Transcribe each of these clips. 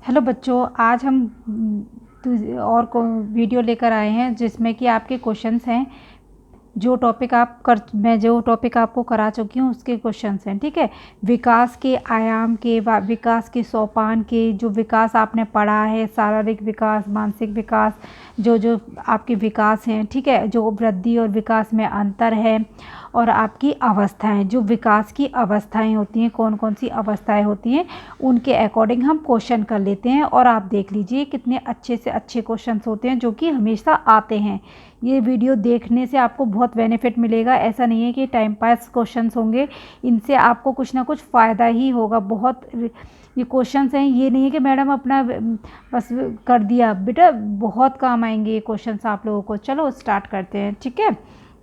Hello बच्चों, आज हम और को वीडियो लेकर आए हैं जिसमें कि आपके क्वेश्चंस हैं। मैं जो टॉपिक आपको करा चुकी हूँ उसके क्वेश्चंस हैं। ठीक है, विकास के आयाम के विकास के सोपान के जो विकास आपने पढ़ा है, शारीरिक विकास, मानसिक विकास, जो जो आपके विकास हैं। ठीक है, जो वृद्धि और विकास में अंतर है, और आपकी अवस्थाएं, जो विकास की अवस्थाएं होती हैं, कौन कौन सी अवस्थाएं होती हैं, उनके अकॉर्डिंग हम क्वेश्चन कर लेते हैं। और आप देख लीजिए कितने अच्छे से अच्छे क्वेश्चंस होते हैं जो कि हमेशा आते हैं। ये वीडियो देखने से आपको बहुत बेनिफिट मिलेगा। ऐसा नहीं है कि टाइम पास क्वेश्चंस होंगे, इनसे आपको कुछ ना कुछ फ़ायदा ही होगा। बहुत ये क्वेश्चंस हैं, ये नहीं है कि मैडम अपना बस कर दिया। बेटा बहुत काम आएंगे ये क्वेश्चंस आप लोगों को। चलो स्टार्ट करते हैं। ठीक है,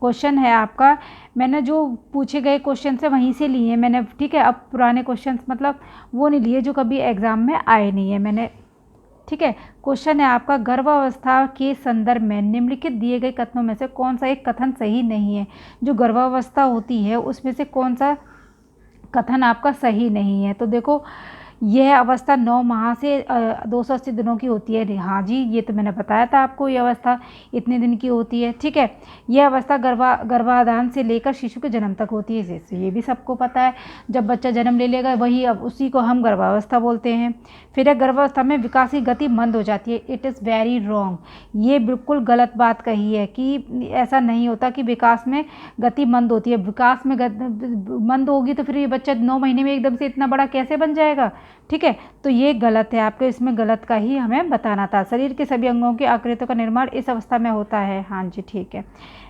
क्वेश्चन है आपका, मैंने जो पूछे गए क्वेश्चन से वहीं से लिए हैं मैंने। ठीक है, अब पुराने क्वेश्चंस मतलब वो नहीं लिए जो कभी एग्ज़ाम में आए नहीं है मैंने। ठीक है, क्वेश्चन है आपका, गर्भावस्था के संदर्भ में निम्नलिखित दिए गए कथनों में से कौन सा एक कथन सही नहीं है। जो गर्भावस्था होती है उसमें से कौन सा कथन आपका सही नहीं है। तो देखो, यह अवस्था 9 माह से 280 दिनों की होती है। हाँ जी, ये तो मैंने बताया था आपको, ये अवस्था इतने दिन की होती है। ठीक है, यह अवस्था गर्भाधान से लेकर शिशु के जन्म तक होती है। ये भी सबको पता है, जब बच्चा जन्म ले लेगा वही, अब उसी को हम गर्भावस्था बोलते हैं। फिर गर्भावस्था में विकास की गति मंद हो जाती है। इट इज़ वेरी रॉन्ग, ये बिल्कुल गलत बात कही है कि ऐसा नहीं होता कि विकास में गति मंद होती है। विकास में मंद होगी तो फिर ये बच्चा 9 महीने में एकदम से इतना बड़ा कैसे बन जाएगा। ठीक है, तो ये गलत है, आपको इसमें गलत का ही हमें बताना था। शरीर के सभी अंगों की आकृतियों का निर्माण इस अवस्था में होता है। हाँ जी, ठीक है।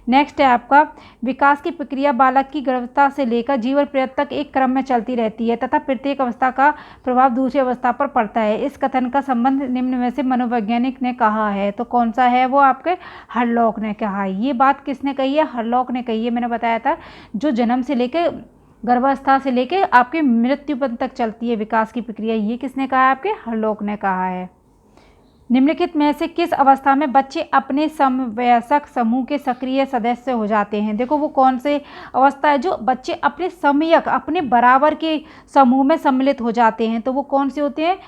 नेक्स्ट है आपका, विकास की प्रक्रिया बालक की गर्भता से लेकर जीवन पर्यंत तक एक क्रम में चलती रहती है तथा प्रत्येक अवस्था का प्रभाव दूसरी अवस्था पर पड़ता है। इस कथन का संबंध निम्न में से मनोवैज्ञानिक ने कहा है। तो कौन सा है वो, आपके हरलॉक ने कहा है। ये बात किसने कही है, हरलॉक ने कही है। मैंने बताया था, जो जन्म से लेकर गर्भावस्था से लेकर आपकी मृत्यु तक चलती है विकास की प्रक्रिया, ये किसने कहा है, आपके हरलॉक ने कहा है। निम्नलिखित में से किस अवस्था में बच्चे अपने समवयस्क समूह के सक्रिय सदस्य हो जाते हैं। देखो, वो कौन से अवस्था है जो बच्चे अपने समयक, अपने बराबर के समूह में सम्मिलित हो जाते हैं। तो वो कौन से होते हैं,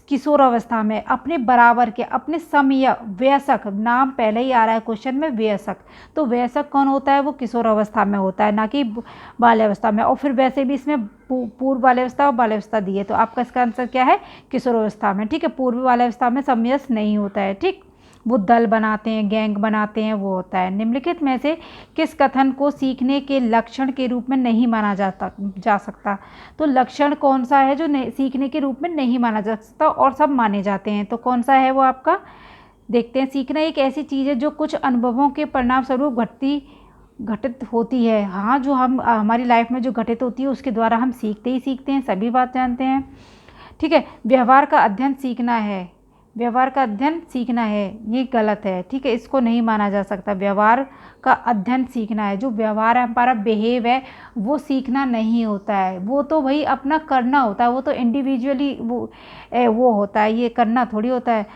किशोर अवस्था में अपने बराबर के, अपने समय वयस्क, नाम पहले ही आ रहा है क्वेश्चन में वयस्क। तो वयस्क कौन होता है, वो किशोर अवस्था में होता है, ना कि बाल्यावस्था में। और फिर वैसे भी इसमें पूर्व बाल्यावस्था और बाल्यावस्था दी है, तो आपका इसका आंसर क्या है, किशोर अवस्था में। ठीक है, पूर्व बाल्यावस्था में समंजस नहीं होता है। ठीक, वो दल बनाते हैं, गैंग बनाते हैं, वो होता है। निम्नलिखित में से किस कथन को सीखने के लक्षण के रूप में नहीं माना जा सकता। तो लक्षण कौन सा है जो सीखने के रूप में नहीं माना जा सकता और सब माने जाते हैं। तो कौन सा है वो आपका, देखते हैं। सीखना एक ऐसी चीज़ है जो कुछ अनुभवों के परिणाम स्वरूप घटित होती है। हाँ, जो हम हमारी लाइफ में जो घटित होती है उसके द्वारा हम सीखते ही सीखते हैं, सभी बात जानते हैं। ठीक है, व्यवहार का अध्ययन सीखना है, व्यवहार का अध्ययन सीखना है, ये गलत है। ठीक है, इसको नहीं माना जा सकता। व्यवहार का अध्ययन सीखना है, जो व्यवहार है, हमारा बिहेव है, वो सीखना नहीं होता है। वो तो भाई अपना करना होता है, वो तो इंडिविजुअली वो होता है, ये करना थोड़ी होता है।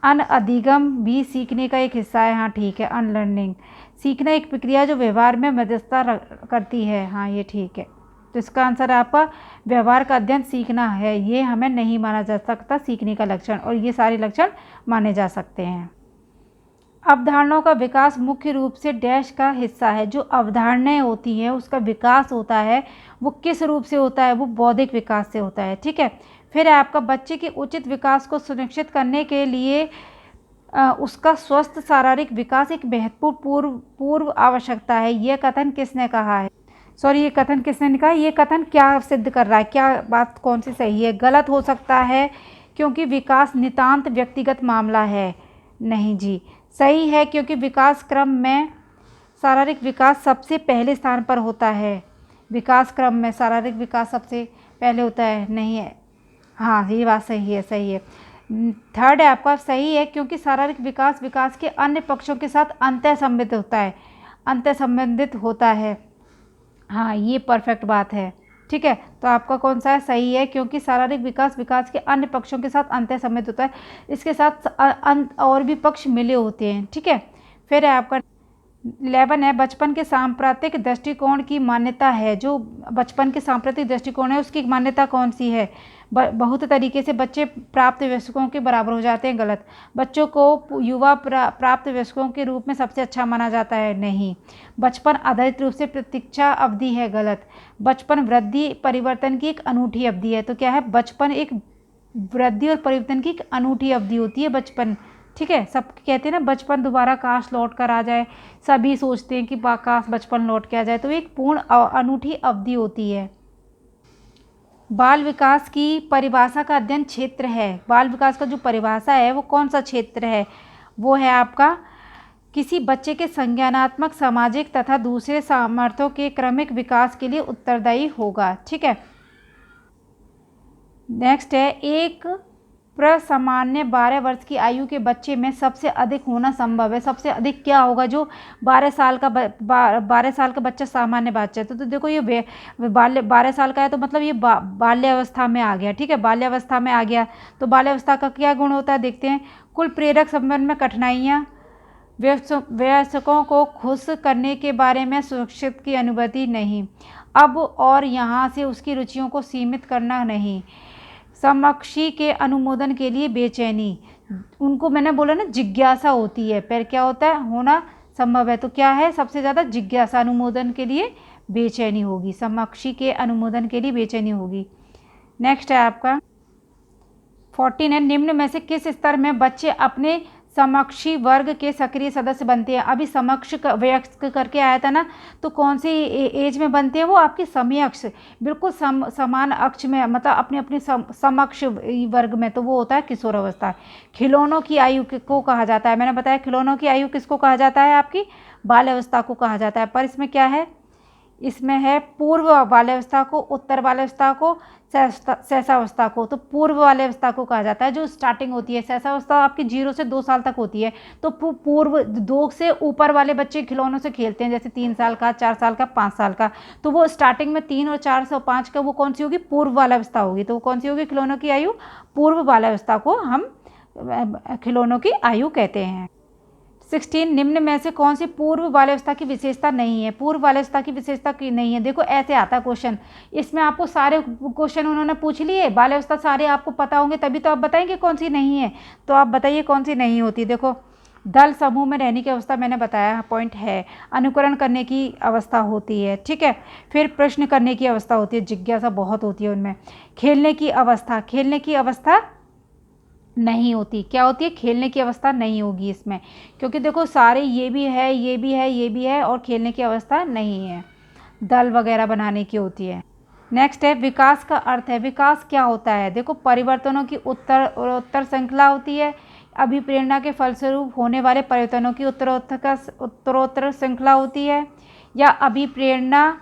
अनअधिगम भी सीखने का एक हिस्सा है। हाँ ठीक है, अनलर्निंग, सीखना एक प्रक्रिया जो व्यवहार में मध्यस्थता करती है। हाँ, ये ठीक है। तो इसका आंसर आपका व्यवहार का अध्ययन सीखना है, ये हमें नहीं माना जा सकता सीखने का लक्षण, और ये सारे लक्षण माने जा सकते हैं। अवधारणाओं का विकास मुख्य रूप से डैश का हिस्सा है। जो अवधारणाएं होती हैं उसका विकास होता है, वो किस रूप से होता है, वो बौद्धिक विकास से होता है। ठीक है, फिर आपका बच्चे के उचित विकास को सुनिश्चित करने के लिए उसका स्वस्थ शारीरिक विकास एक महत्वपूर्ण पूर्व आवश्यकता है। यह कथन किसने कहा है, सॉरी, ये कथन किसने कहा, ये कथन क्या सिद्ध कर रहा है, क्या बात कौन सी सही है। गलत हो सकता है क्योंकि विकास नितांत व्यक्तिगत मामला है। नहीं जी, सही है, क्योंकि विकास क्रम में शारीरिक विकास सबसे पहले स्थान पर होता है। विकास क्रम में शारीरिक विकास सबसे पहले होता है, नहीं है। हाँ, ये बात सही है, सही है। थर्ड है आपका, सही है, क्योंकि शारीरिक विकास विकास के अन्य पक्षों के साथ अंतः संबंधित होता है, अंतः संबंधित होता है। हाँ, ये परफेक्ट बात है। ठीक है, तो आपका कौन सा है, सही है, क्योंकि शारीरिक विकास विकास के अन्य पक्षों के साथ अंतः संबंधित होता है, इसके साथ और भी पक्ष मिले होते हैं। ठीक है, फिर है आपका 11 है, बचपन के सांप्रदायिक दृष्टिकोण की मान्यता है। जो बचपन के सांप्रदायिक दृष्टिकोण है उसकी मान्यता कौन सी है, बहुत तरीके से बच्चे प्राप्त वयस्कों के बराबर हो जाते हैं, गलत। बच्चों को युवा प्राप्त वयस्कों के रूप में सबसे अच्छा माना जाता है, नहीं। बचपन आधारित रूप से प्रतीक्षा अवधि है, गलत। बचपन वृद्धि परिवर्तन की एक अनूठी अवधि है, तो क्या है, बचपन एक वृद्धि और परिवर्तन की एक अनूठी अवधि होती है बचपन, ठीक है। सब कहते हैं ना बचपन दोबारा काश लौट कर आ जाए, सभी सोचते हैं कि काश बचपन लौट के आ जाए, तो एक पूर्ण अनूठी अवधि होती है। बाल विकास की परिभाषा का अध्ययन क्षेत्र है, बाल विकास का जो परिभाषा है वो कौन सा क्षेत्र है, वो है आपका किसी बच्चे के संज्ञानात्मक, सामाजिक तथा दूसरे सामर्थ्यों के क्रमिक विकास के लिए उत्तरदायी होगा, ठीक है। नेक्स्ट है, एक प्रसामान्य 12 वर्ष की आयु के बच्चे में सबसे अधिक होना संभव है। सबसे अधिक क्या होगा, जो 12 साल का 12 साल का बच्चा सामान्य बच्चा है, तो देखो ये 12 साल का है, तो मतलब ये बाल्यावस्था में आ गया, ठीक है। बाल्यावस्था में आ गया, तो बाल्यावस्था का क्या गुण होता है, देखते हैं। कुल प्रेरक संबंध में कठिनाइयाँ, वयस्कों को खुश करने के बारे में सुरक्षित की अनुमति नहीं, अब और यहाँ से उसकी रुचियों को सीमित करना नहीं, समकक्षी के अनुमोदन के लिए बेचैनी, उनको मैंने बोला ना जिज्ञासा होती है, पर क्या होता है, होना संभव है, तो क्या है, सबसे ज़्यादा जिज्ञासा, अनुमोदन के लिए बेचैनी होगी, समकक्षी के अनुमोदन के लिए बेचैनी होगी। नेक्स्ट है आपका 14 है, निम्न में से किस स्तर में बच्चे अपने समकक्षी वर्ग के सक्रिय सदस्य बनते हैं। अभी समक्ष वयस्क करके आया था ना, तो कौन सी एज में बनते हैं, वो आपकी समयक्ष, बिल्कुल समान अक्ष में, मतलब अपने अपने समक्ष वर्ग में, तो वो होता है किशोर अवस्था। खिलौनों की आयु को कहा जाता है, मैंने बताया खिलौनों की आयु किसको कहा जाता है, आपकी बाल्यावस्था को कहा जाता है, पर इसमें क्या है, इसमें है पूर्व बाल्यावस्था को, उत्तर बाल्यावस्था को, सहसावस्था को। तो पूर्व बाल्यावस्था को कहा जाता है जो स्टार्टिंग होती है, सहसावस्था आपकी 0 से 2 साल तक होती है, तो पूर्व 2 से ऊपर वाले बच्चे खिलौनों से खेलते हैं, जैसे 3 साल का, 4 साल का, 5 साल का, तो वो स्टार्टिंग में 3 और 4 से 5 का वो कौन सी होगी, पूर्व बाल्यावस्था होगी, तो वो कौन सी होगी, खिलौनों की आयु, पूर्व बाल्यावस्था को हम खिलौनों की आयु कहते हैं। 16, निम्न में से कौन सी पूर्व बाल्यावस्था की विशेषता नहीं है, पूर्व बाल्यावस्था की विशेषता की नहीं है। देखो ऐसे आता है क्वेश्चन, इसमें आपको सारे क्वेश्चन उन्होंने पूछ लिए, बाल्यावस्था सारे आपको पता होंगे, तभी तो आप बताएंगे कौन सी नहीं है, तो आप बताइए कौन सी नहीं होती। देखो दल समूह में रहने की अवस्था मैंने बताया पॉइंट है, अनुकरण करने की अवस्था होती है, ठीक है। फिर प्रश्न करने की अवस्था होती है, जिज्ञासा बहुत होती है उनमें। खेलने की अवस्था, खेलने की अवस्था नहीं होती, क्या होती है, खेलने की अवस्था नहीं होगी इसमें, क्योंकि देखो सारे ये भी है, ये भी है, ये भी है, और खेलने की अवस्था नहीं है, दल वगैरह बनाने की होती है। नेक्स्ट है, विकास का अर्थ है, विकास क्या होता है। देखो परिवर्तनों की उत्तर श्रृंखला होती है, अभिप्रेरणा के फलस्वरूप होने वाले परिवर्तनों की उत्तरोत्तर श्रृंखला होती है, या अभिप्रेरणा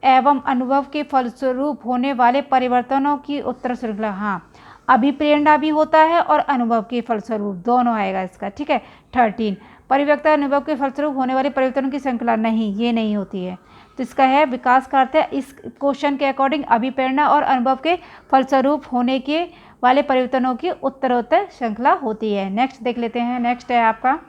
एवं अनुभव के फलस्वरूप होने वाले परिवर्तनों की उत्तर श्रृंखला। हाँ, अभिप्रेरणा भी होता है और अनुभव के फलस्वरूप, दोनों आएगा इसका, ठीक है। 13, परिवर्तन अनुभव के फलस्वरूप होने वाले परिवर्तनों की श्रृंखला, नहीं, ये नहीं होती है, तो इसका है विकास का अर्थ है इस क्वेश्चन के अकॉर्डिंग अभिप्रेरणा और अनुभव के फलस्वरूप होने के वाले परिवर्तनों की उत्तरोत्तर श्रृंखला होती है। नेक्स्ट देख लेते हैं, नेक्स्ट है आपका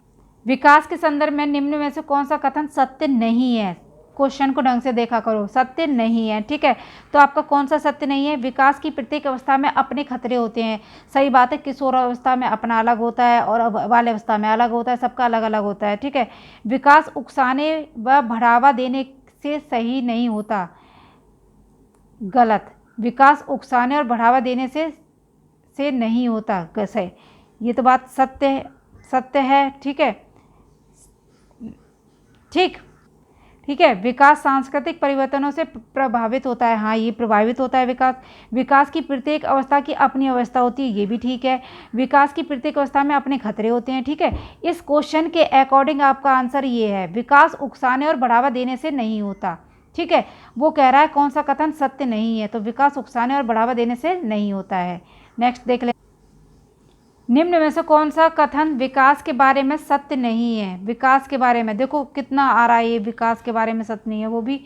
विकास के संदर्भ में निम्न में से कौन सा कथन सत्य नहीं है। क्वेश्चन को ढंग से देखा करो, सत्य नहीं है, ठीक है। तो आपका कौन सा सत्य नहीं है, विकास की प्रत्येक अवस्था में अपने खतरे होते हैं, सही बात है। किशोर अवस्था में अपना अलग होता है और बाल्यावस्था में अलग होता है, सबका अलग अलग होता है, ठीक है। विकास उकसाने व बढ़ावा देने से सही नहीं होता, गलत। विकास उकसाने और बढ़ावा देने से नहीं होता, कैसे, ये तो बात सत्य है, ठीक है, ठीक है। विकास सांस्कृतिक परिवर्तनों से प्रभावित होता है, हाँ ये प्रभावित होता है विकास। विकास की प्रत्येक अवस्था की अपनी अवस्था होती है, ये भी ठीक है। विकास की प्रत्येक अवस्था में अपने खतरे होते हैं, ठीक है। इस क्वेश्चन के अकॉर्डिंग आपका आंसर ये है, विकास उकसाने और बढ़ावा देने से नहीं होता, ठीक है। वो कह रहा है कौन सा कथन सत्य नहीं है, तो विकास उकसाने और बढ़ावा देने से नहीं होता है। नेक्स्ट देख ले, निम्न में से कौन सा कथन विकास के बारे में सत्य नहीं है। विकास के बारे में देखो कितना आ रहा है, ये विकास के बारे में सत्य नहीं है, वो भी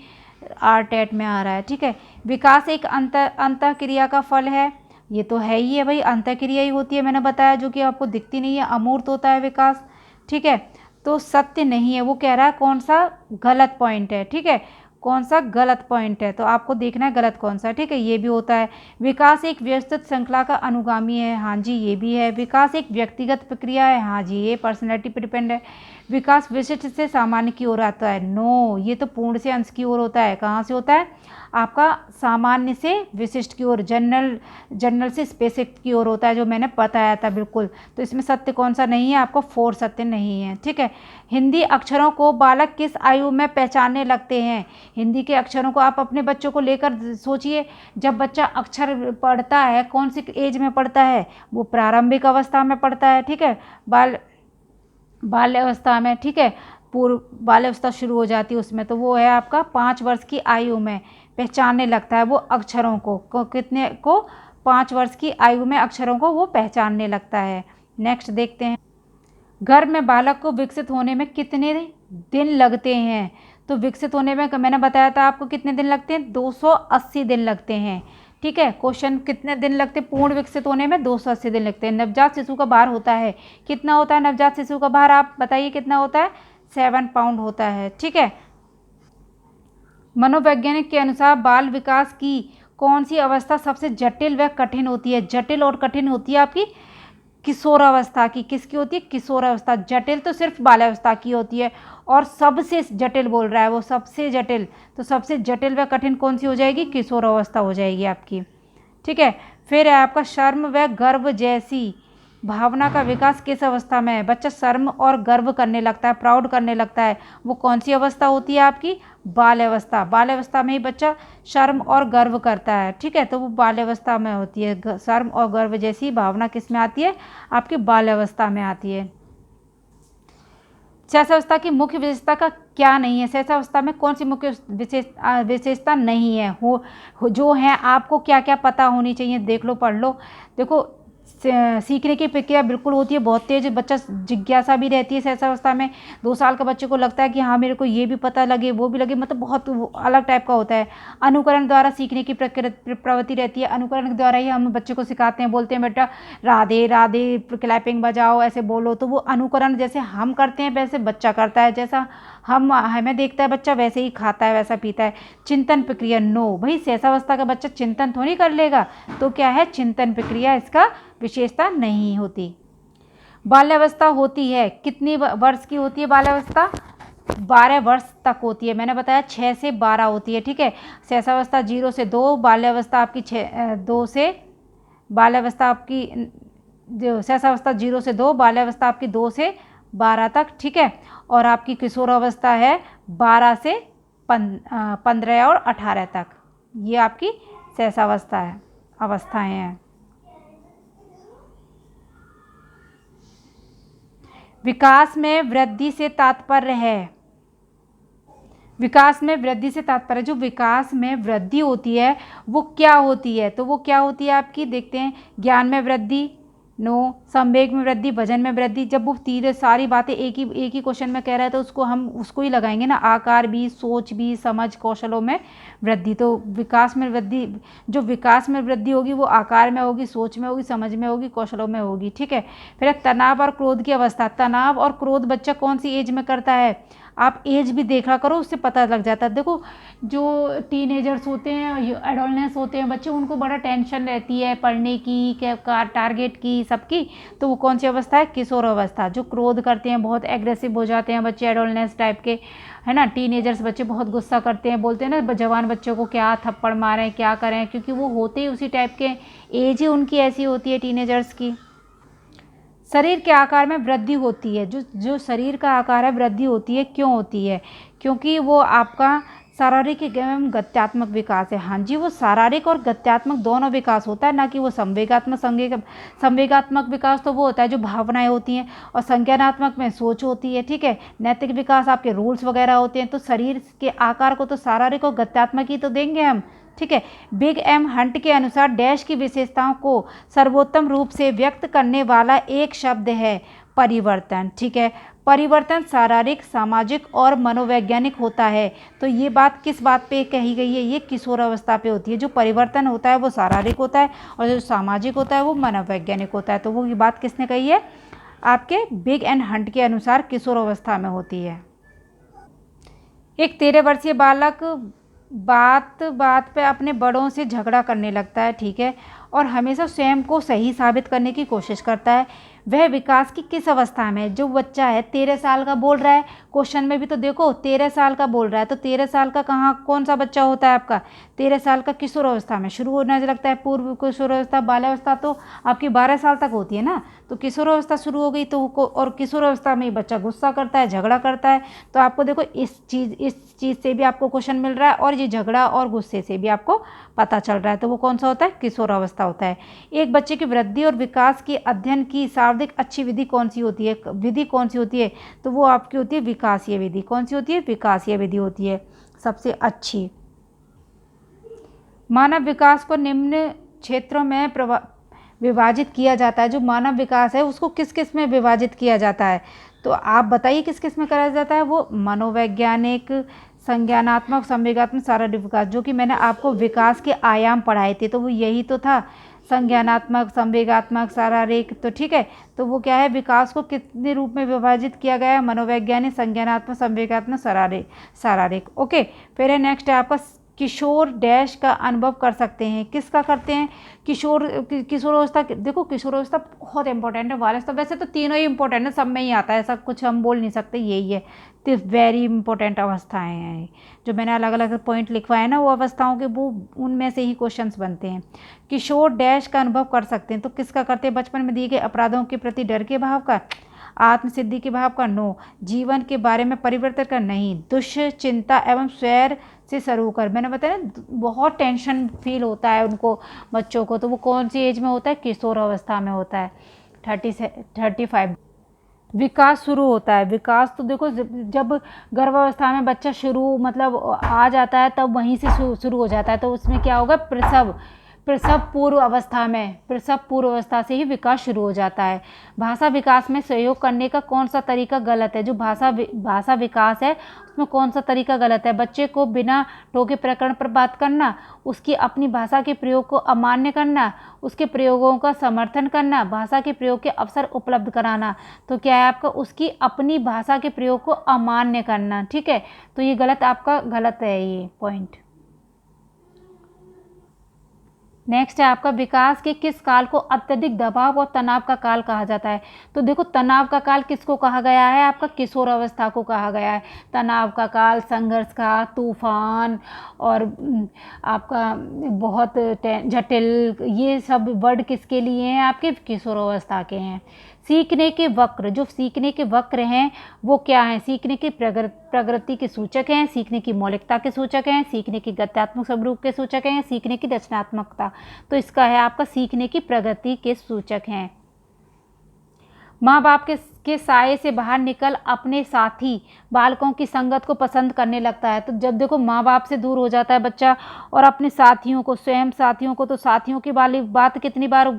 आरटेट में आ रहा है, ठीक है। विकास एक अंतःक्रिया का फल है, ये तो है ही है भाई, अंतःक्रिया ही होती है, मैंने बताया, जो कि आपको दिखती नहीं है, अमूर्त होता है विकास, ठीक है। तो सत्य नहीं है, वो कह रहा है कौन सा गलत पॉइंट है, ठीक है। कौन सा गलत पॉइंट है, तो आपको देखना है गलत कौन सा है। ठीक है, ये भी होता है। विकास एक व्यवस्थित श्रृंखला का अनुगामी है, हाँ जी ये भी है। विकास एक व्यक्तिगत प्रक्रिया है, हाँ जी ये पर्सनैलिटी पर डिपेंड है। विकास विशिष्ट से सामान्य की ओर आता है, नो ये तो पूर्ण से अंश की ओर होता है। कहाँ से होता है, आपका सामान्य से विशिष्ट की ओर, जनरल से स्पेसिफिक की ओर होता है, जो मैंने बताया था बिल्कुल। तो इसमें सत्य कौन सा नहीं है, आपको 4 सत्य नहीं है। ठीक है, हिंदी अक्षरों को बालक किस आयु में पहचानने लगते हैं। हिंदी के अक्षरों को आप अपने बच्चों को लेकर सोचिए, जब बच्चा अक्षर पढ़ता है कौन सी एज में पढ़ता है, वो प्रारंभिक अवस्था में पढ़ता है। ठीक है, बाल्य अवस्था में। ठीक है, पूर्व बाल्य अवस्था शुरू हो जाती है उसमें, तो वो है आपका 5 वर्ष की आयु में पहचानने लगता है वो अक्षरों को कितने को 5 वर्ष की आयु में अक्षरों को वो पहचानने लगता है। नेक्स्ट देखते हैं, गर्भ में बालक को विकसित होने में कितने दिन लगते हैं। तो विकसित होने में मैंने बताया था आपको कितने दिन लगते हैं, 280 दिन लगते हैं। ठीक है, क्वेश्चन कितने दिन लगते हैं पूर्ण विकसित होने में, 280 दिन लगते हैं। नवजात शिशु का भार होता है, कितना होता है नवजात शिशु का भार, आप बताइए कितना होता है, 7 पाउंड होता है। ठीक है, मनोवैज्ञानिक के अनुसार बाल विकास की कौन सी अवस्था सबसे जटिल व कठिन होती है। जटिल और कठिन होती है आपकी किशोरावस्था की। किसकी होती है, किशोरावस्था। जटिल तो सिर्फ बाल्यावस्था की होती है, और सबसे जटिल बोल रहा है वो, सबसे जटिल, तो सबसे जटिल व कठिन कौन सी हो जाएगी, किशोरावस्था हो जाएगी आपकी। ठीक है, फिर है आपका शर्म व गर्व जैसी भावना का विकास किस अवस्था में है। बच्चा शर्म और गर्व करने लगता है, प्राउड करने लगता है, वो कौन सी अवस्था होती है आपकी, बाल्यावस्था। बाल्यावस्था में ही बच्चा शर्म और गर्व करता है। ठीक है, तो वो बाल्यावस्था में होती है। शर्म और गर्व जैसी भावना किस में आती है, आपकी बाल्यावस्था में आती है। शैशवावस्था की मुख्य विशेषता का क्या नहीं है, शैशवावस्था में कौन सी मुख्य विशेषता नहीं है, जो है आपको क्या क्या पता होनी चाहिए, देख लो पढ़ लो। देखो, सीखने की प्रक्रिया बिल्कुल होती है बहुत तेज, बच्चा जिज्ञासा भी रहती है शैशवावस्था में। 2 साल का बच्चे को लगता है कि हाँ मेरे को ये भी पता लगे वो भी लगे, मतलब बहुत अलग टाइप का होता है। अनुकरण द्वारा सीखने की प्रवृत्ति रहती है, अनुकरण के द्वारा ही हम बच्चे को सिखाते हैं, बोलते हैं बेटा राधे राधे क्लैपिंग बजाओ, ऐसे बोलो, तो वो अनुकरण जैसे हम करते हैं वैसे बच्चा करता है, जैसा हमें देखता है बच्चा वैसे ही खाता है वैसा पीता है। चिंतन प्रक्रिया, नो भाई शैशवावस्था का बच्चा चिंतन थोड़ी कर लेगा, तो क्या है, चिंतन प्रक्रिया इसका विशेषता नहीं होती। बाल्यावस्था होती है कितनी वर्ष की होती है बाल्यावस्था, 12 वर्ष तक होती है। मैंने बताया 6 से 12 होती है। ठीक है, शैशवावस्था 0 से 2, बाल्यावस्था आपकी 2 से, बाल्यावस्था आपकी शैशवावस्था 0 से 2, बाल्यावस्था आपकी 2 से 12 तक। ठीक है, और आपकी किशोरावस्था है 12 से 15 और 18 तक। ये आपकी शैशवावस्था है, अवस्थाएं हैं। विकास में वृद्धि से तात्पर्य है, विकास में वृद्धि से तात्पर्य, जो विकास में वृद्धि होती है वो क्या होती है, तो वो क्या होती है आपकी, देखते हैं। ज्ञान में वृद्धि, नो। संवेग में वृद्धि, वजन में वृद्धि। जब वो तीन सारी बातें एक ही क्वेश्चन में कह रहा है तो उसको हम उसको ही लगाएंगे ना, आकार भी, सोच भी, समझ, कौशलों में वृद्धि। तो विकास में वृद्धि, जो विकास में वृद्धि होगी वो आकार में होगी, सोच में होगी, समझ में होगी, कौशलों में होगी। ठीक है, फिर तनाव और क्रोध की अवस्था। तनाव और क्रोध बच्चा कौन सी एज में करता है, आप एज भी देखा करो, उससे पता लग जाता है। देखो, जो टीनेजर्स होते हैं, एडोलसेंस होते हैं बच्चे, उनको बड़ा टेंशन रहती है पढ़ने की, क्या टारगेट की, सबकी, तो वो कौन सी अवस्था है, किशोर अवस्था। जो क्रोध करते हैं, बहुत एग्रेसिव हो जाते हैं बच्चे, एडोलसेंस टाइप के, है ना। टीनेजर्स बच्चे बहुत गुस्सा करते हैं, बोलते हैं ना जवान बच्चों को क्या थप्पड़ मारें, क्या करें, क्योंकि वो होते ही उसी टाइप के, एज ही उनकी ऐसी होती है टीनेजर्स की। शरीर के आकार में वृद्धि होती है, जो शरीर का आकार है वृद्धि होती है, क्यों होती है, क्योंकि वो आपका शारीरिक एवं गत्यात्मक विकास है। हाँ जी, वो शारीरिक और गत्यात्मक दोनों विकास होता है, ना कि वो संवेगात्मक। संवेगात्मक विकास तो वो होता है जो भावनाएं होती हैं, और संज्ञानात्मक में सोच होती है। ठीक है, नैतिक विकास आपके रूल्स वगैरह होते हैं। तो शरीर के आकार को तो शारीरिक और गत्यात्मक ही तो देंगे हम। ठीक है, बिग एम हंट के अनुसार डैश की विशेषताओं को सर्वोत्तम रूप से व्यक्त करने वाला एक शब्द है परिवर्तन। ठीक है, परिवर्तन शारीरिक, सामाजिक और मनोवैज्ञानिक होता है। तो ये बात किस बात पे कही गई है, ये किशोरावस्था पे होती है। जो परिवर्तन होता है वो शारीरिक होता है, और जो सामाजिक होता है वो मनोवैज्ञानिक होता है। तो वो ये बात किसने कही है, आपके बिग एंड हंट के अनुसार किशोरावस्था में होती है। एक 13 वर्षीय बालक बात बात पे अपने बड़ों से झगड़ा करने लगता है, ठीक है, और हमेशा स्वयं को सही साबित करने की कोशिश करता है। वह विकास की किस अवस्था में है? जो बच्चा है 13 साल का बोल रहा है, क्वेश्चन में भी तो देखो 13 साल का बोल रहा है, तो 13 साल का कहाँ कौन सा बच्चा होता है आपका? 13 साल का किशोर अवस्था में शुरू होने लगता है। पूर्व किशोर अवस्था, बाल्यावस्था तो आपकी 12 साल तक होती है ना, तो किशोर अवस्था शुरू हो गई तो और किशोर अवस्था में बच्चा गुस्सा करता है, झगड़ा करता है। तो आपको देखो इस चीज़ से भी आपको क्वेश्चन मिल रहा है और ये झगड़ा और गुस्से से भी आपको पता चल रहा है, तो वो कौन सा होता है? किशोर अवस्था होता है। एक बच्चे की वृद्धि और विकास के अध्ययन की सर्वाधिक अच्छी विधि कौन सी होती है? विधि कौन सी होती है? तो वो आपकी होती है विकासीय विधि। कौन सी होती है? विकासीय विधि होती है सबसे अच्छी। मानव विकास को निम्न क्षेत्रों में विभाजित किया जाता है। जो मानव विकास है उसको किस किस में विभाजित किया जाता है? तो आप बताइए किस किस में करा जाता है? वो मनोवैज्ञानिक, संज्ञानात्मक, संवेगात्मक, शारीरिक विकास। जो कि मैंने आपको विकास के आयाम पढ़ाए थे तो वो यही तो था, संज्ञानात्मक, संवेगात्मक, शारीरिक। तो ठीक है, तो वो क्या है? विकास को कितने रूप में विभाजित किया गया है? मनोवैज्ञानिक, संज्ञानात्मक, संवेगात्मक, शारीरिक। ओके, फिर है नेक्स्ट है आपका किशोर डैश का अनुभव कर सकते हैं। किसका करते हैं? किशोर अवस्था। देखो किशोर अवस्था बहुत इंपॉर्टेंट है, बाल्यावस्था वैसे तो तीनों ही इंपॉर्टेंट है, सब में ही आता है, ऐसा कुछ हम बोल नहीं सकते, यही है। तो वेरी इंपॉर्टेंट अवस्थाएं हैं जो मैंने अलग अलग पॉइंट लिखवाए ना, वो अवस्थाओं के वो उनमें से ही क्वेश्चंस बनते हैं। किशोर डैश का अनुभव कर सकते हैं, तो किसका करते हैं? बचपन में दिए गए अपराधों के प्रति डर के भाव का, आत्मसिद्धि के भाव का, नो, जीवन के बारे में परिवर्तन का, नहीं, दुश्चिंता एवं स्वैर से शुरू कर। मैंने बताया ना बहुत टेंशन फील होता है उनको, बच्चों को, तो वो कौन सी एज में होता है? किशोर अवस्था में होता है, 35। विकास शुरू होता है। विकास तो देखो जब गर्भावस्था में बच्चा शुरू मतलब आ जाता है तब वहीं से शुरू हो जाता है, तो उसमें क्या होगा? प्रसव पूर्व अवस्था में, प्रसव पूर्व अवस्था से ही विकास शुरू हो जाता है। भाषा विकास में सहयोग करने का कौन सा तरीका गलत है? जो भाषा विकास है उसमें कौन सा तरीका गलत है? बच्चे को बिना टोके प्रकरण पर बात करना, उसकी अपनी भाषा के प्रयोग को अमान्य करना, उसके प्रयोगों का समर्थन करना, भाषा के प्रयोग के अवसर उपलब्ध कराना। तो क्या है आपका? उसकी अपनी भाषा के प्रयोग को अमान्य करना, ठीक है, तो ये गलत, आपका गलत है ये पॉइंट। नेक्स्ट है आपका विकास के किस काल को अत्यधिक दबाव और तनाव का काल कहा जाता है? तो देखो तनाव का काल किसको कहा गया है? आपका किशोर अवस्था को कहा गया है। तनाव का काल, संघर्ष का, तूफान और आपका बहुत जटिल, ये सब वर्ड किसके लिए हैं? आपके किशोर अवस्था के हैं। सीखने के वक्र, जो सीखने के वक्र हैं वो क्या हैं? सीखने की प्रगति के सूचक हैं, सीखने की मौलिकता के सूचक हैं, सीखने की गत्यात्मक स्वरूप के सूचक हैं, सीखने की रचनात्मकता। तो इसका है आपका सीखने की प्रगति के सूचक हैं। माँ बाप के साये से बाहर निकल अपने साथी बालकों की संगत को पसंद करने लगता है। तो जब देखो माँ बाप से दूर हो जाता है बच्चा और अपने साथियों को, स्वयं साथियों को, तो साथियों की वाली बात कितनी बार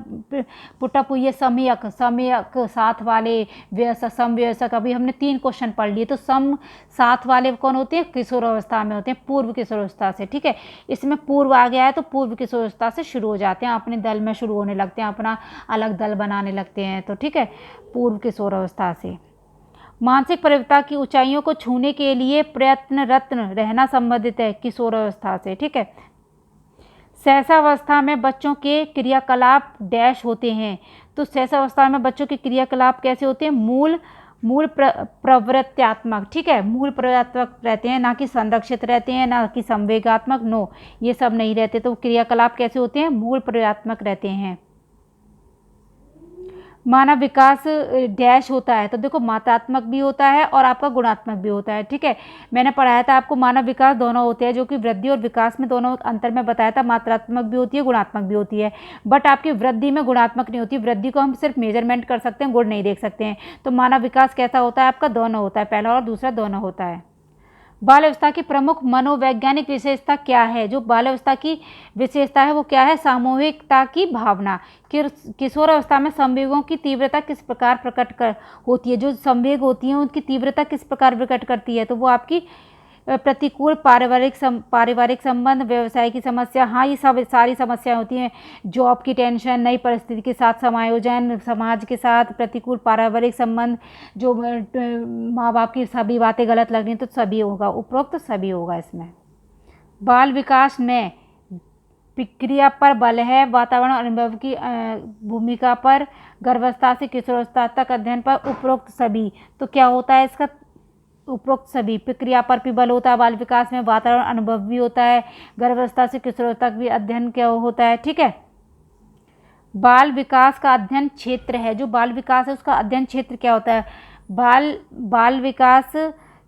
पुटअप हुई है? समयक साथ वाले, समवयस्क। अभी हमने 3 क्वेश्चन पढ़ लिए, तो सम साथ वाले कौन होते हैं? किशोर अवस्था में होते हैं, पूर्व किशोर अवस्था से, ठीक है। इसमें पूर्व आ गया है तो पूर्व किशोर अवस्था से शुरू हो जाते हैं, अपने दल में शुरू होने लगते हैं, अपना अलग दल बनाने लगते हैं, तो ठीक है, पूर्व किशोर अवस्था से। मानसिक परिपक्वता की ऊंचाइयों को छूने के लिए प्रयत्नरत रहना संबंधित है किशोर अवस्था से, ठीक है। शैशवावस्था में बच्चों के क्रियाकलाप डैश होते हैं। तो शैशवावस्था में बच्चों के क्रियाकलाप कैसे होते हैं? मूल प्रवृत्त्यात्मक, ठीक है, मूल प्रवृत्त्यात्मक रहते हैं, ना कि संरक्षित रहते हैं, ना कि संवेगात्मक, नो, ये सब नहीं रहते। तो क्रियाकलाप कैसे होते हैं? मूल प्रवृत्त्यात्मक रहते हैं। मानव विकास डैश होता है, तो देखो मात्रात्मक भी होता है और आपका गुणात्मक भी होता है, ठीक है। मैंने पढ़ाया था आपको मानव विकास दोनों होते हैं, जो कि वृद्धि और विकास में दोनों अंतर में बताया था, मात्रात्मक भी होती है, गुणात्मक भी होती है। बट आपकी वृद्धि में गुणात्मक नहीं होती, वृद्धि को हम सिर्फ मेजरमेंट कर सकते हैं, गुण नहीं देख सकते हैं। तो मानव विकास कैसा होता है? आपका दोनों होता है, पहला और दूसरा दोनों होता है। बाल्यावस्था की प्रमुख मनोवैज्ञानिक विशेषता क्या है? जो बाल्यावस्था की विशेषता है वो क्या है? सामूहिकता की भावना। किशोर अवस्था में संवेगों की तीव्रता किस प्रकार प्रकट होती है? जो संवेग होती हैं उनकी तीव्रता किस प्रकार प्रकट करती है? तो वो आपकी प्रतिकूल पारिवारिक संबंध, व्यवसाय की समस्या, हाँ ये सब सारी समस्याएं होती हैं। जॉब की टेंशन, नई परिस्थिति के साथ समायोजन, समाज के साथ प्रतिकूल पारिवारिक संबंध, जो माँ बाप की सभी बातें गलत लग रही तो सभी होगा, उपरोक्त सभी होगा इसमें। बाल विकास में प्रक्रिया पर बल है, वातावरण और अनुभव की भूमिका पर, गर्भावस्था से किशोरावस्था तक अध्ययन पर, उपरोक्त सभी। तो क्या होता है इसका, उपरोक्त सभी। प्रक्रिया पर भी बल होता है बाल विकास में, वातावरण अनुभव भी होता है, गर्भावस्था से किशोरावस्था तक भी अध्ययन क्या होता है, ठीक है। बाल विकास का अध्ययन क्षेत्र है, जो बाल विकास है उसका अध्ययन क्षेत्र क्या होता है, बाल विकास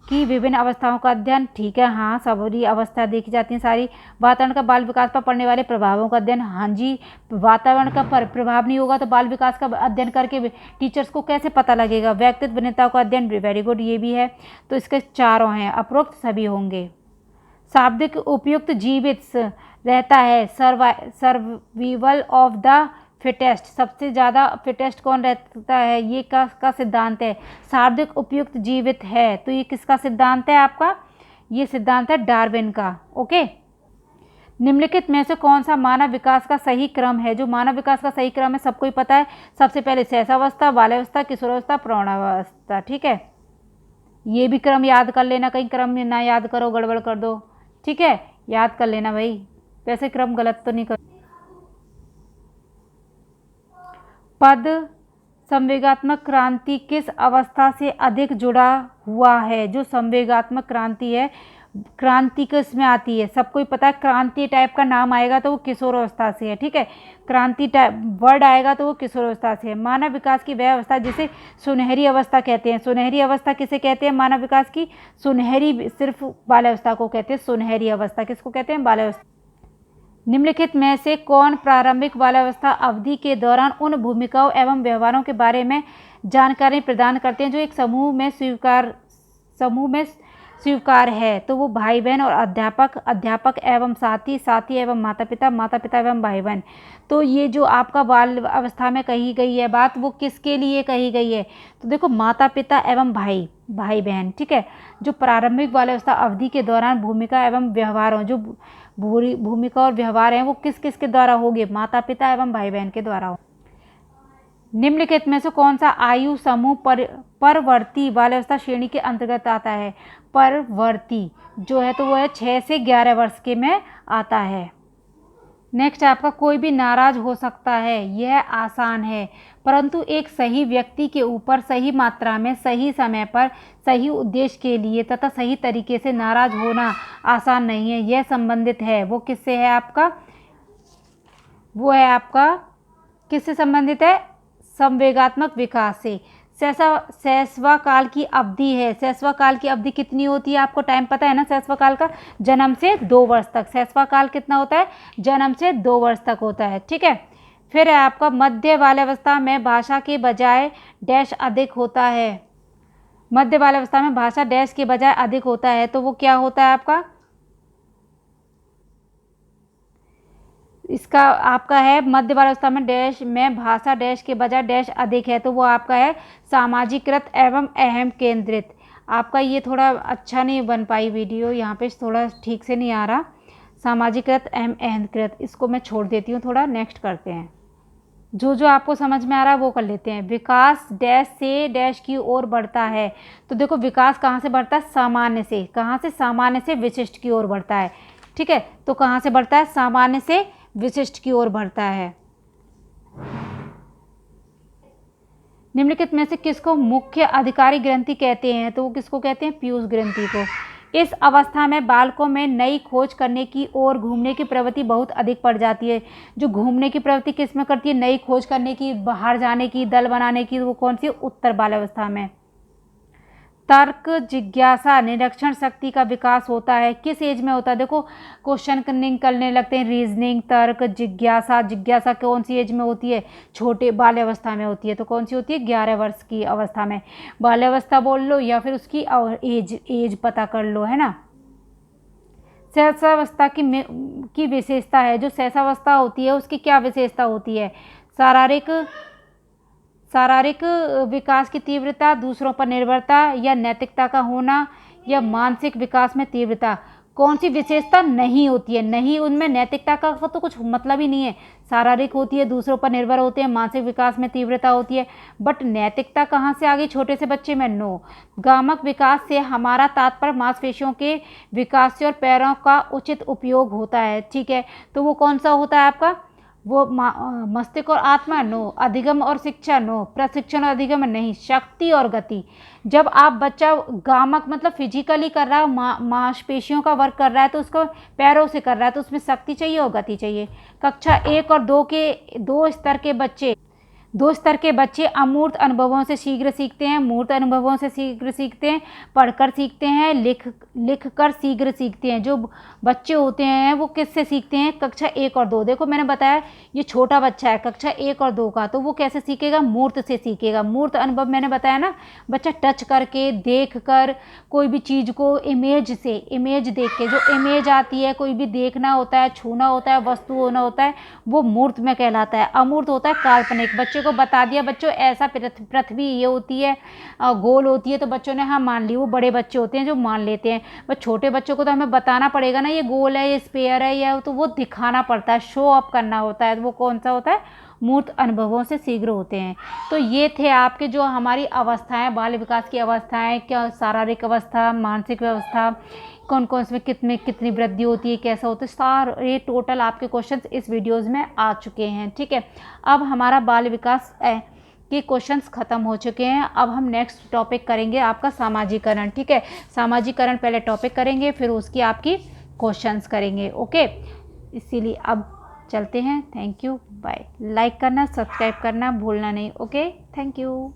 की विभिन्न अवस्थाओं का अध्ययन, ठीक है, हाँ सभी अवस्था देखी जाती हैं सारी। वातावरण का बाल विकास पर पड़ने वाले प्रभावों का अध्ययन, हाँ जी, वातावरण का प्रभाव नहीं होगा तो बाल विकास का अध्ययन करके टीचर्स को कैसे पता लगेगा। व्यक्तित्व भिन्नताओं का अध्ययन, वेरी गुड, ये भी है। तो इसके चारों हैं, उपरोक्त सभी होंगे। शाब्दिक उपयुक्त जीवित रहता है, सर्वाइवल ऑफ द फिटेस्ट, सबसे ज़्यादा फिटेस्ट कौन रहता है, ये का सिद्धांत है। शाब्दिक उपयुक्त जीवित है, तो ये किसका सिद्धांत है आपका, ये सिद्धांत है डार्विन का। ओके, निम्नलिखित में से कौन सा मानव विकास का सही क्रम है, जो मानव विकास का सही क्रम है सबको ही पता है। सबसे पहले शैशवावस्था, बाल्यावस्था, किशोरावस्था, प्रौढ़ावस्था, ठीक है। ये भी क्रम याद कर लेना, कहीं क्रम ना याद करो गड़बड़ कर दो, ठीक है, याद कर लेना भाई, वैसे क्रम गलत तो नहीं कर। पद संवेगात्मक क्रांति किस अवस्था से अधिक जुड़ा हुआ है, जो संवेगात्मक क्रांति है, क्रांति किस में आती है, सबको ही पता है। क्रांति टाइप का नाम आएगा तो वो किशोरावस्था से है, ठीक है, क्रांति टाइप वर्ड आएगा तो वो किशोरावस्था से है। मानव विकास की वह अवस्था जिसे सुनहरी अवस्था कहते हैं, सुनहरी अवस्था किसे कहते हैं, मानव विकास की सुनहरी, सिर्फ बाल्यावस्था को कहते हैं सुनहरी अवस्था, किसको कहते हैं, बाल्यावस्था। निम्नलिखित में से कौन प्रारंभिक बाल्यावस्था अवधि के दौरान उन भूमिकाओं एवं व्यवहारों के बारे में जानकारी प्रदान करते हैं जो एक समूह में स्वीकार है, तो वो भाई बहन और अध्यापक एवं साथी एवं माता पिता एवं भाई बहन। तो ये जो आपका बाल अवस्था में कही गई है बात, वो किसके लिए कही गई है, तो देखो माता पिता एवं भाई बहन, ठीक है। जो प्रारंभिक बाल्यावस्था अवधि के दौरान भूमिका एवं व्यवहारों, जो भूमिका और व्यवहार हैं वो किस किस के द्वारा होंगे, माता पिता एवं भाई बहन के द्वारा हो। निम्नलिखित में से कौन सा आयु समूह परवर्ती बाल्यावस्था श्रेणी के अंतर्गत आता है, परवर्ती जो है तो वो है 6 से 11 वर्ष के में आता है। नेक्स्ट आपका, कोई भी नाराज हो सकता है, यह आसान है, परंतु एक सही व्यक्ति के ऊपर सही मात्रा में, सही समय पर, सही उद्देश्य के लिए तथा सही तरीके से नाराज होना आसान नहीं है। यह संबंधित है, वो किससे है आपका, वो है आपका किससे संबंधित है, संवेगात्मक विकास से। शैशव काल की अवधि है, शैशव काल की अवधि कितनी होती है, आपको टाइम पता है ना, शैशव काल का जन्म से 2 वर्ष तक, शैशव काल कितना होता है, जन्म से 2 वर्ष तक होता है, ठीक है। फिर है आपका मध्य बाल्यावस्था में भाषा के बजाय डैश अधिक होता है, मध्य बाल्यावस्था में भाषा डैश के बजाय अधिक होता है, तो वो क्या होता है आपका, इसका आपका है मध्य बाल्यावस्था में डैश में भाषा डैश के बजाय डैश अधिक है, तो वो आपका है सामाजिकृत एवं अहम केंद्रित। आपका ये थोड़ा अच्छा नहीं बन पाई वीडियो, यहाँ पे थोड़ा ठीक से नहीं आ रहा, सामाजिकृत एवं अहमकृत, इसको मैं छोड़ देती हूँ, थोड़ा नेक्स्ट करते हैं। जो आपको समझ में आ रहा है वो कर लेते हैं। विकास डैश से डैश की ओर बढ़ता है, तो देखो विकास कहाँ से बढ़ता है, सामान्य से, कहाँ से, सामान्य से विशिष्ट की ओर बढ़ता है, ठीक है। तो कहाँ से बढ़ता है, सामान्य से विशिष्ट की ओर बढ़ता है। निम्नलिखित में से किसको मुख्य अधिकारी ग्रंथि कहते हैं, तो वो किसको कहते हैं, पीयूष ग्रंथि को। इस अवस्था में बालकों में नई खोज करने की ओर घूमने की प्रवृत्ति बहुत अधिक बढ़ जाती है। जो घूमने की प्रवृत्ति किस में करती है, नई खोज करने की, बाहर जाने की, दल बनाने की, वो कौन सी, उत्तर बाल्यावस्था में। तर्क जिज्ञासा निरीक्षण शक्ति का विकास होता है, किस एज में होता है, देखो क्वेश्चन करने लगते हैं, रीजनिंग, तर्क, जिज्ञासा कौन सी एज में होती है, छोटे बाल्यावस्था में होती है, तो कौन सी होती है, 11 वर्ष की अवस्था में। बाल्यावस्था बोल लो या फिर उसकी एज पता कर लो, है ना। शैशवावस्था की विशेषता है, जो शैशवावस्था होती है उसकी क्या विशेषता होती है, शारीरिक विकास की तीव्रता, दूसरों पर निर्भरता या नैतिकता का होना, या मानसिक विकास में तीव्रता कौन सी विशेषता नहीं होती है? नहीं, उनमें नैतिकता का तो कुछ मतलब ही नहीं है। शारीरिक होती है, दूसरों पर निर्भर होते हैं, मानसिक विकास में तीव्रता होती है, बट नैतिकता कहाँ से आ गई छोटे से बच्चे में? नो। गामक विकास से हमारा तात्पर्य मांसपेशियों के विकास से और पैरों का उचित उपयोग होता है, ठीक है। तो वो कौन सा होता है आपका? वो मस्तिष्क और आत्मा? नो। अधिगम और शिक्षा? नो। प्रशिक्षण और अधिगम? नहीं। शक्ति और गति। जब आप बच्चा गामक मतलब फिजिकली कर रहा है, मांसपेशियों का वर्क कर रहा है, तो उसको पैरों से कर रहा है, तो उसमें शक्ति चाहिए और गति चाहिए। कक्षा 1 और 2 के दो स्तर के बच्चे अमूर्त अनुभवों से शीघ्र सीखते हैं, मूर्त अनुभवों से शीघ्र सीखते हैं, पढ़कर सीखते हैं, लिख कर शीघ्र सीखते हैं। जो बच्चे होते हैं वो किससे सीखते हैं? कक्षा 1 और 2। देखो मैंने बताया ये छोटा बच्चा है कक्षा 1 और 2 का, तो वो कैसे सीखेगा? मूर्त से सीखेगा। मूर्त अनुभव मैंने बताया ना, बच्चा टच करके, देख कर, कोई भी चीज़ को इमेज से, इमेज देख के, जो इमेज आती है, कोई भी देखना होता है, छूना होता है, वस्तु होना होता है, वो मूर्त में कहलाता है। अमूर्त होता है काल्पनिक। बच्चे को बता दिया बच्चों ऐसा पृथ्वी ये होती है, गोल होती है, तो बच्चों ने हाँ मान ली। वो बड़े बच्चे होते हैं जो मान लेते हैं, बट छोटे बच्चों को तो हमें बताना पड़ेगा ना, ये गोल है, ये स्पेयर है, या तो वो दिखाना पड़ता है, शो अप करना होता है। वो कौन सा होता है? मूर्त अनुभवों से शीघ्र होते हैं। तो ये थे आपके जो हमारी अवस्थाएं, बाल विकास की अवस्थाएं, क्या शारीरिक अवस्था, मानसिक अवस्था, कौन कौन से कितनी वृद्धि होती है, कैसा होता है, सारे टोटल आपके क्वेश्चंस इस वीडियोज़ में आ चुके हैं, ठीक है। अब हमारा बाल विकास के क्वेश्चंस खत्म हो चुके हैं। अब हम नेक्स्ट टॉपिक करेंगे आपका सामाजिकरण, ठीक है। सामाजिकरण पहले टॉपिक करेंगे, फिर उसकी आपकी क्वेश्चंस करेंगे, ओके। इसीलिए अब चलते हैं। Thank you, bye. लाइक करना, सब्सक्राइब करना भूलना नहीं, ओके। Thank you.